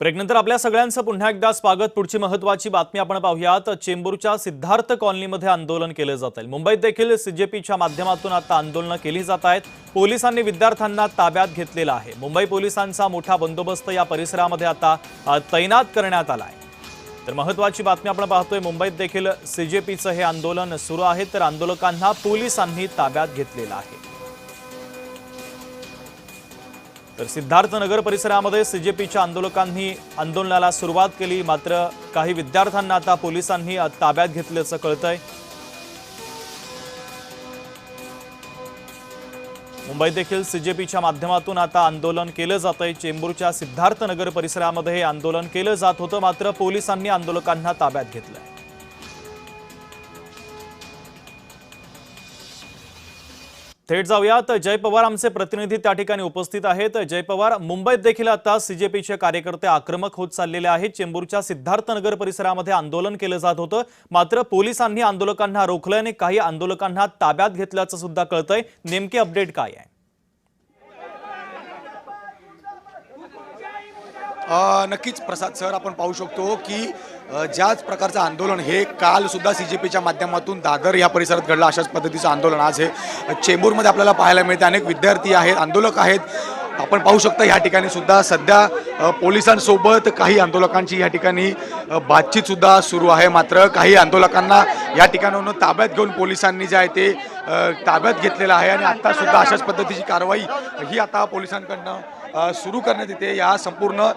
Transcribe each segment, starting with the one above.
ब्रेकनंतर आपल्या सगळ्यांचं पुन्हा एकदा स्वागत। पुढची महत्त्वाची बातमी आपण पाहूयात। चेंबूरच्या सिद्धार्थ कॉलनीमध्ये आंदोलन केले जात आहे। मुंबईत देखील सीजेपीच्या माध्यमातून आता आंदोलन केली जात आहेत। पोलिसांनी विद्यार्थ्यांना ताब्यात घेतलेला आहे। मुंबई पोलिसांचा मोठा बंदोबस्त या परिसरामध्ये आता तैनात करण्यात आला आहे। तर महत्त्वाची बातमी आपण पाहतोय, मुंबईत देखील सीजेपीचं हे आंदोलन सुरू आहे, तर आंदोलकांना पोलिसांनी ताब्यात घेतलेलं आहे। तर सिद्धार्थ नगर परिसरामध्ये सीजेपीच्या आंदोलकांनी आंदोलनाला सुरुवात केली, मात्र काही विद्यार्थ्यांना आता पोलिसांनी ताब्यात घेतल्याचं कळतंय। मुंबईत देखील सीजेपीच्या माध्यमातून आता आंदोलन केलं जातंय। चेंबूरच्या सिद्धार्थ नगर परिसरामध्ये हे आंदोलन केलं जात होतं, मात्र पोलिसांनी आंदोलकांना ताब्यात घेतलंय। थेट जाऊयात, जय पवार आमचे प्रतिनिधी त्या ठिकाणी उपस्थित आहेत। जय पवार, मुंबईत देखील आता सीजेपीचे कार्यकर्ते आक्रमक होत चाललेले आहेत। चेंबूरच्या सिद्धार्थ नगर परिसरामध्ये आंदोलन केलं जात होतं, मात्र पोलिसांनी आंदोलकांना रोखलं आणि काही आंदोलकांना ताब्यात घेतल्याचं सुद्धा कळतंय। नेमकी अपडेट काय आहे? नक्कीच प्रसाद सर, आपण पाहू शकतो की ज्याच प्रकारचं आंदोलन हे काल सुद्धा सीजेपीच्या माध्यमातून दादर या परिसरात घडलं, अशाच पद्धतीचं आंदोलन आज हे चेंबूरमध्ये आपल्याला पाहायला मिळते। अनेक विद्यार्थी आहेत, आंदोलक आहेत, आपण पाहू शकता या ठिकाणी सुद्धा सध्या पोलिसांसोबत काही आंदोलकांची या ठिकाणी बातचीत सुद्धा सुरू आहे। मात्र काही आंदोलकांना या ठिकाणाहून ताब्यात घेऊन पोलिसांनी जे आहे ते ताब्यात घेतलेलं आहे आणि आता सुद्धा अशाच पद्धतीची कारवाई ही आता पोलिसांकडनं सुरू करण्यात येते। या संपूर्ण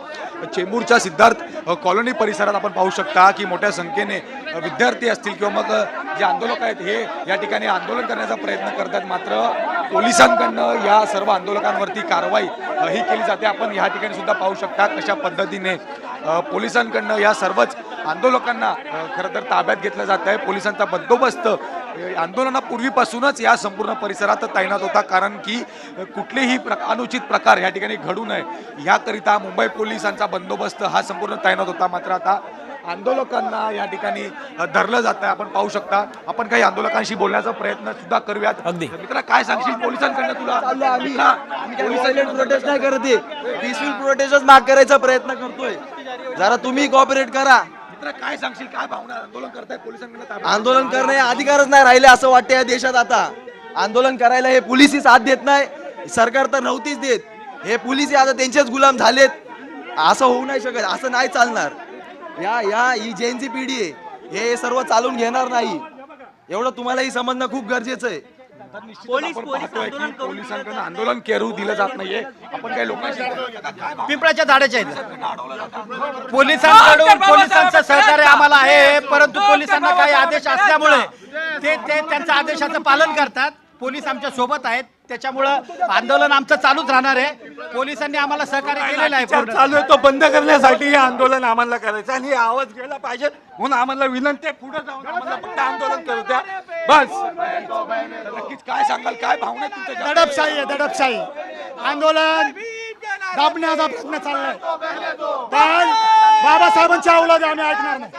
चेंबूरच्या सिद्धार्थ कॉलनी परिसरात आपण पाहू शकता की मोठ्या संख्येने विद्यार्थी असतील किंवा मग जे आंदोलक आहेत हे या ठिकाणी आंदोलन करण्याचा प्रयत्न करतात, मात्र पोलिसांकडनं या सर्व आंदोलकांवरती कारवाई ही केली जाते। आपण या ठिकाणी सुद्धा पाहू शकता कशा पद्धतीने पोलिसांकडनं या सर्वच आंदोलकांना खरं तर ताब्यात घेतलं जात आहे। पोलिसांचा बंदोबस्त आंदोलनापूर्वीपासूनच या संपूर्ण परिसरात तैनात होता, कारण की कुठलेही अनुचित प्रकार या ठिकाणी घडू नये याकरिता मुंबई पोलिसांचा बंदोबस्त हा संपूर्ण तैनात होता। मात्र आता आंदोलकांना या ठिकाणी धरलं जात आहे। आपण पाहू शकता, आपण काही आंदोलकांशी बोलण्याचा प्रयत्न सुद्धा करूयात। मित्रा, काय सांगशील पोलिसांकडनं तुला? पोलिसांनी प्रोटेस्ट नाही करते, पीसफुल प्रोटेस्टच माग करायचा प्रयत्न करतोय, जरा तुम्ही कोऑपरेट करा। काय सांगशील, काय भावना आंदोलन करताय पोलिसांकडे? आंदोलन करणे अधिकारच नाही राहिले असं वाटतं या देशात। आता आंदोलन करायला हे पोलिसही साथ देत नाही, सरकार तर नव्हतीच देत, हे पोलिस आता त्यांचेच गुलाम झालेत। असं होऊ नाही शकत, असं नाही चालणार। ही जेनची पिढी आहे, हे सर्व चालून घेणार नाही, एवढं तुम्हालाही समजणं खूप गरजेचं आहे। पोलिसांकडून आंदोलन करू दिलं जात नाहीये। आपण काही लोकांशी पिंपळाच्या झाडाच्या आहेत, पोलिसांचं सहकार्य आम्हाला आहे, परंतु पोलिसांना काही आदेश असल्यामुळे ते त्यांच्या आदेशाचं पालन करतात। पोलीस आमच्या सोबत आहेत, त्याच्यामुळं आंदोलन आमचं चालूच राहणार आहे। पोलिसांनी आम्हाला सहकार्य केलेलं आहे, चालू आहे तो बंद करण्यासाठी हे आंदोलन आम्हाला करायचं आणि आवाज गेला पाहिजे म्हणून आम्हाला विनंती आहे, पुढे जाऊन आम्हाला फक्त आंदोलन करू द्या बस। नक्कीच काय सांगाल, काय भावना तुमच्या? दडपशाही आहे, दडपशाही आंदोलन दाबण्याचा प्रयत्न चाललाय, पण बाबासाहेबांच्या अवलाद आम्ही ऐकणार नाही।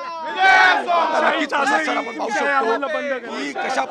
नक्कीच आपण पाहू शकतो की कशा